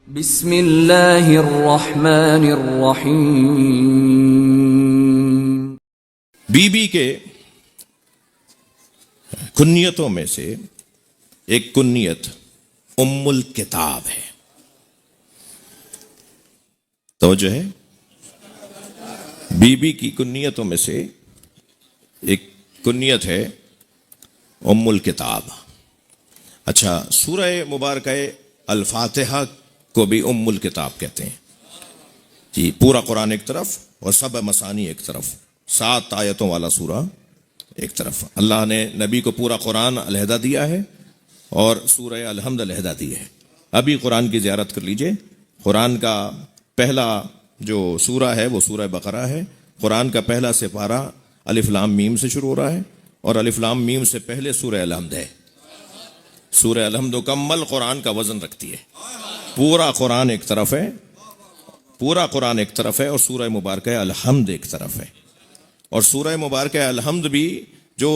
بسم اللہ الرحمن الرحیم۔ بی بی کے کنیتوں میں سے ایک کنیت ام الکتاب ہے۔ توجہ ہے، بی بی کی کنیتوں میں سے ایک کنیت ہے ام الکتاب۔ اچھا، سورہ مبارکہ الفاتحہ کو بھی ام الکتاب کہتے ہیں جی۔ پورا قرآن ایک طرف اور سبع مثانی ایک طرف، 7 آیتوں والا سورہ ایک طرف۔ اللہ نے نبی کو پورا قرآن علیحدہ دیا ہے اور سورہ الحمد علیحدہ دی ہے۔ ابھی قرآن کی زیارت کر لیجئے۔ قرآن کا پہلا جو سورہ ہے وہ سورہ بقرہ ہے۔ قرآن کا پہلا سپارہ الف لام میم سے شروع ہو رہا ہے اور الف لام میم سے پہلے سورہ الحمد ہے۔ سورہ الحمد مکمل قرآن کا وزن رکھتی ہے۔ پورا قرآن ایک طرف ہے، پورا قرآن ایک طرف ہے اور سورہ مبارکہ الحمد ایک طرف ہے۔ اور سورہ مبارکہ الحمد بھی جو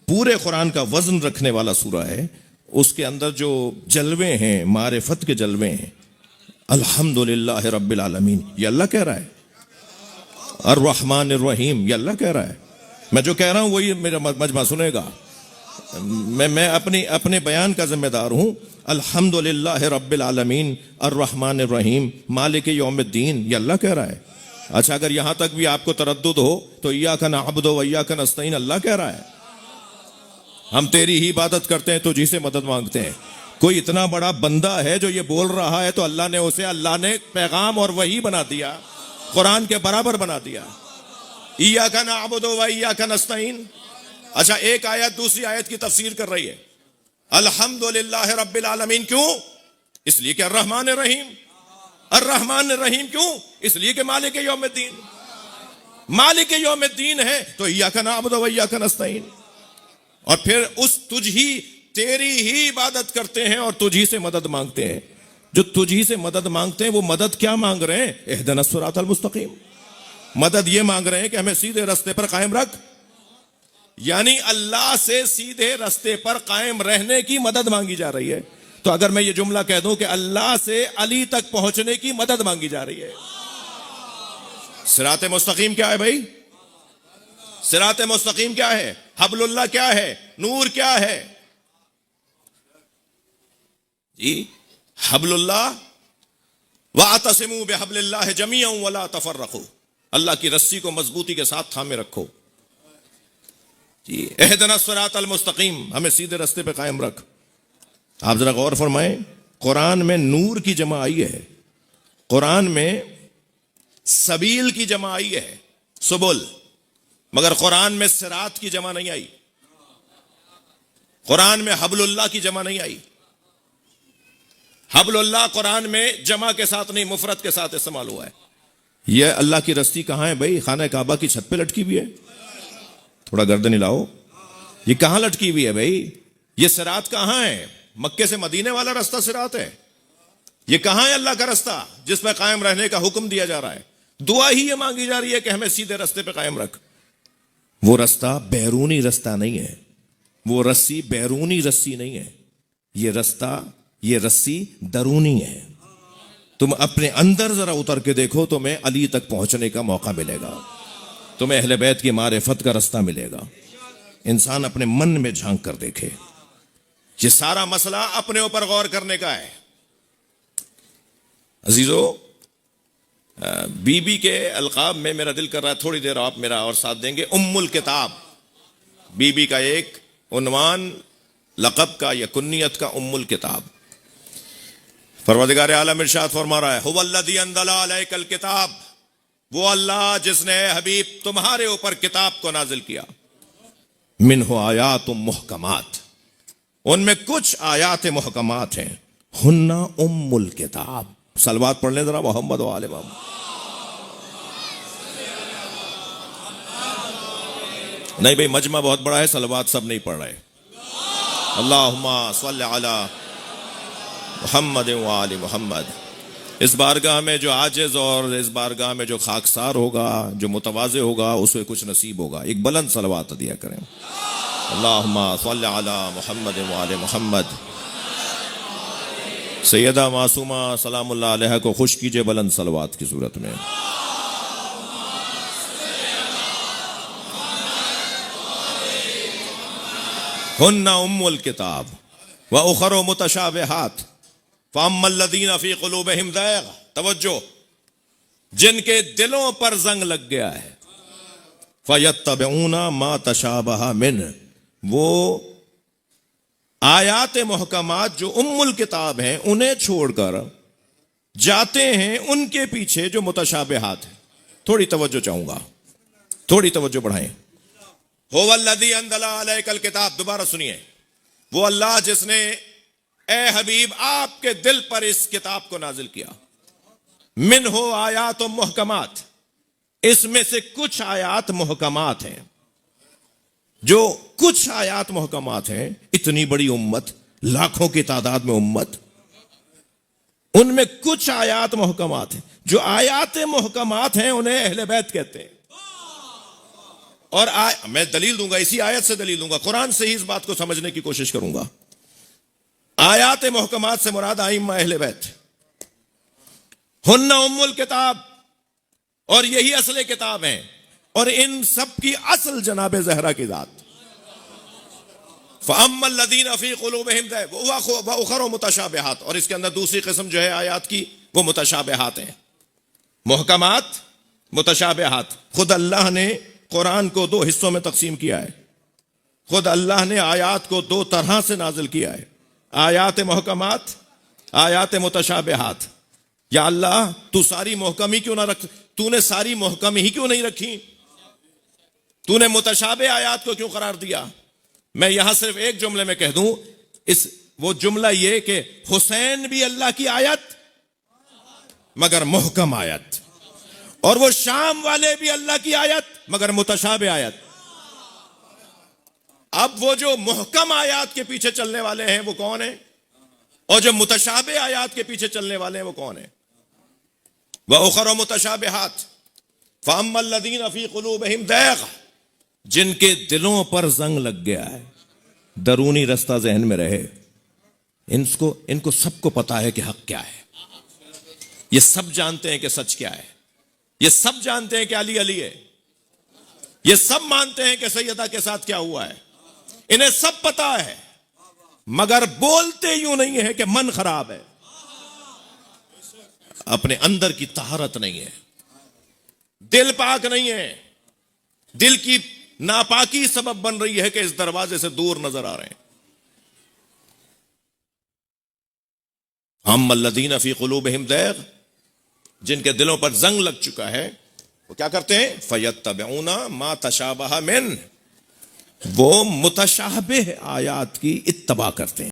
پورے قرآن کا وزن رکھنے والا سورہ ہے، اس کے اندر جو جلوے ہیں، معرفت کے جلوے ہیں، الحمدللہ رب العالمین یہ اللہ کہہ رہا ہے، الرحمن الرحیم یہ اللہ کہہ رہا ہے۔ میں جو کہہ رہا ہوں وہی میرا مجمع سنے گا۔ میں اپنے بیان کا ذمہ دار ہوں۔ الحمدللہ رب العالمین الرحمن الرحیم مالک یوم الدین یہ اللہ کہہ رہا ہے۔ اچھا، اگر یہاں تک بھی آپ کو تردد ہو تو ایاک نعبد و ایاک نستعین اللہ کہہ رہا ہے۔ ہم تیری ہی عبادت کرتے ہیں، تجھی سے مدد مانگتے ہیں۔ کوئی اتنا بڑا بندہ ہے جو یہ بول رہا ہے تو اللہ نے پیغام اور وحی بنا دیا، قرآن کے برابر بنا دیا۔ ایاک نعبد و ایاک نستعین۔ اچھا، ایک آیت دوسری آیت کی تفسیر کر رہی ہے، الحمدللہ رب العالمین۔ کیوں؟ اس لیے کہ الرحمن الرحیم۔ الرحمن الرحیم کیوں؟ اس لیے کہ مالک یوم الدین، مالک یوم الدین ہے تو ایاک نعبد و ایاک نستعین۔ اور پھر تیری ہی عبادت کرتے ہیں اور تجھی سے مدد مانگتے ہیں۔ جو تجھی سے مدد مانگتے ہیں وہ مدد کیا مانگ رہے ہیں؟ اہدنا الصراط المستقیم۔ مدد یہ مانگ رہے ہیں کہ ہمیں سیدھے رستے پر قائم رکھ، یعنی اللہ سے سیدھے رستے پر قائم رہنے کی مدد مانگی جا رہی ہے۔ تو اگر میں یہ جملہ کہہ دوں کہ اللہ سے علی تک پہنچنے کی مدد مانگی جا رہی ہے۔ صراط مستقیم کیا ہے بھائی؟ صراط مستقیم کیا ہے؟ حبل اللہ کیا ہے؟ نور کیا ہے جی؟ حبل اللہ وَاعْتَصِمُوا بِحَبْلِ اللَّهِ جَمِيعًا وَلَا تَفَرَّقُوا۔ اللہ کی رسی کو مضبوطی کے ساتھ تھامے رکھو جی۔ اہدنا الصراط المستقیم، ہمیں سیدھے رستے پہ قائم رکھ۔ آپ ذرا غور فرمائیں، قرآن میں نور کی جمع آئی ہے، قرآن میں سبیل کی جمع آئی ہے، سبل، مگر قرآن میں صراط کی جمع نہیں آئی، قرآن میں حبل اللہ کی جمع نہیں آئی۔ حبل اللہ قرآن میں جمع کے ساتھ نہیں، مفرد کے ساتھ استعمال ہوا ہے۔ یہ اللہ کی رسی کہاں ہے بھائی؟ خانہ کعبہ کی چھت پہ لٹکی ہوئی ہے، تھوڑا گردن ہلاؤ۔ یہ کہاں لٹکی ہوئی ہے بھائی؟ یہ صراط کہاں ہے؟ مکے سے مدینے والا رستہ صراط ہے۔ یہ کہاں ہے اللہ کا رستہ جس پہ قائم رہنے کا حکم دیا جا رہا ہے؟ دعا ہی یہ مانگی جا رہی ہے کہ ہمیں سیدھے رستے پہ قائم رکھ۔ وہ رستہ بیرونی رستہ نہیں ہے، وہ رسی بیرونی رسی نہیں ہے، یہ رستہ، یہ رسی درونی ہے۔ تم اپنے اندر ذرا اتر کے دیکھو، تمہیں علی تک پہنچنے کا موقع ملے گا، تمہیں اہل بیت کی معرفت کا رستہ ملے گا۔ انسان اپنے من میں جھانک کر دیکھے۔ یہ سارا مسئلہ اپنے اوپر غور کرنے کا ہے۔ عزیزو، بی بی کے القاب میں میرا دل کر رہا ہے تھوڑی دیر آپ میرا اور ساتھ دیں گے۔ ام الکتاب، بی بی کا ایک عنوان لقب کا یا کنیت کا، ام الکتاب۔ پروردگار عالم ارشاد فرما رہا ہے، هو الذی انزل علیک الکتاب، وہ اللہ جس نے حبیب تمہارے اوپر کتاب کو نازل کیا، منہ آیات محکمات، ان میں کچھ آیات محکمات ہیں، ہن ام الکتاب۔ صلوات پڑھ لیں ذرا محمد و آل محمد۔ نہیں بھئی، مجمع بہت بڑا ہے، صلوات سب نہیں پڑھ رہے۔ اللہم صلی علی محمد و آل محمد۔ اس بارگاہ میں جو عاجز اور اس بارگاہ میں جو خاکسار ہوگا، جو متواضع ہوگا، اسے کچھ نصیب ہوگا۔ ایک بلند صلوات دیا کریں۔ اللہم صلی علی محمد و آل محمد۔ سیدہ معصومہ سلام اللہ علیہ کو خوش کیجئے بلند صلوات کی صورت میں. ہن ام الکتاب واخر متشابہات فاما الذین فی قلوبہم زیغ. توجہ، جن کے دلوں پر زنگ لگ گیا ہے، فیتبعون ما تشابہ منہ، وہ آیات محکمات جو ام الکتاب ہیں انہیں چھوڑ کر جاتے ہیں ان کے پیچھے جو متشابہات ہیں. تھوڑی توجہ چاہوں گا، تھوڑی توجہ بڑھائیں. هو الذی انزل علیک الکتاب، دوبارہ سنیے، وہ اللہ جس نے اے حبیب آپ کے دل پر اس کتاب کو نازل کیا. منہ آیات و محکمات، اس میں سے کچھ آیات محکمات ہیں. جو کچھ آیات محکمات ہیں، اتنی بڑی امت، لاکھوں کی تعداد میں امت، ان میں کچھ آیات محکمات ہیں. جو آیات محکمات ہیں انہیں اہل بیت کہتے ہیں. اور میں دلیل دوں گا، اسی آیت سے دلیل دوں گا، قرآن سے ہی اس بات کو سمجھنے کی کوشش کروں گا. آیات محکمات سے مراد ائمہ اہل بیت. ہن ام الکتاب، اور یہی اصل کتاب ہیں، اور ان سب کی اصل جناب زہرا کی ذات. فَأَمَّا الَّذِينَ فِي قُلُوبِهِمْ زَيْغٌ وَأُخَرُ مُتَشَابِهَاتٌ، اور اس کے اندر دوسری قسم جو ہے آیات کی وہ متشابہات ہیں. محکمات، متشابہات. خود اللہ نے قرآن کو دو حصوں میں تقسیم کیا ہے. خود اللہ نے آیات کو دو طرح سے نازل کیا ہے، آیات محکمات، آیات متشابہات. یا اللہ تو ساری محکم ہی کیوں نہ رکھ، تو نے ساری محکم ہی کیوں نہیں رکھی، تو نے متشابہ آیات کو کیوں قرار دیا؟ میں یہاں صرف ایک جملے میں کہہ دوں، وہ جملہ یہ کہ حسین بھی اللہ کی آیت مگر محکم آیت، اور وہ شام والے بھی اللہ کی آیت مگر متشابہ آیت. اب وہ جو محکم آیات کے پیچھے چلنے والے ہیں وہ کون ہیں، اور جو متشابہ آیات کے پیچھے چلنے والے ہیں وہ کون ہیں؟ وَأُخَرُ مُتَشَابِهَاتٌ فَأَمَّا الَّذِينَ فِي قُلُوبِهِمْ زَيْغٌ، جن کے دلوں پر زنگ لگ گیا ہے، درونی رستہ ذہن میں رہے، ان کو سب کو پتا ہے کہ حق کیا ہے، یہ سب جانتے ہیں کہ سچ کیا ہے، یہ سب جانتے ہیں کہ علی علی ہے، یہ سب مانتے ہیں کہ سیدہ کے ساتھ کیا ہوا ہے، انہیں سب پتا ہے، مگر بولتے یوں نہیں ہے کہ من خراب ہے، اپنے اندر کی طہارت نہیں ہے، دل پاک نہیں ہے، دل کی ناپاکی سبب بن رہی ہے کہ اس دروازے سے دور نظر آ رہے ہیں. اما الذین فی قلوبہم زیغ، جن کے دلوں پر زنگ لگ چکا ہے، وہ کیا کرتے ہیں؟ فیتبعون ما تشابہ منہ، وہ متشابہ آیات کی اتباع کرتے ہیں.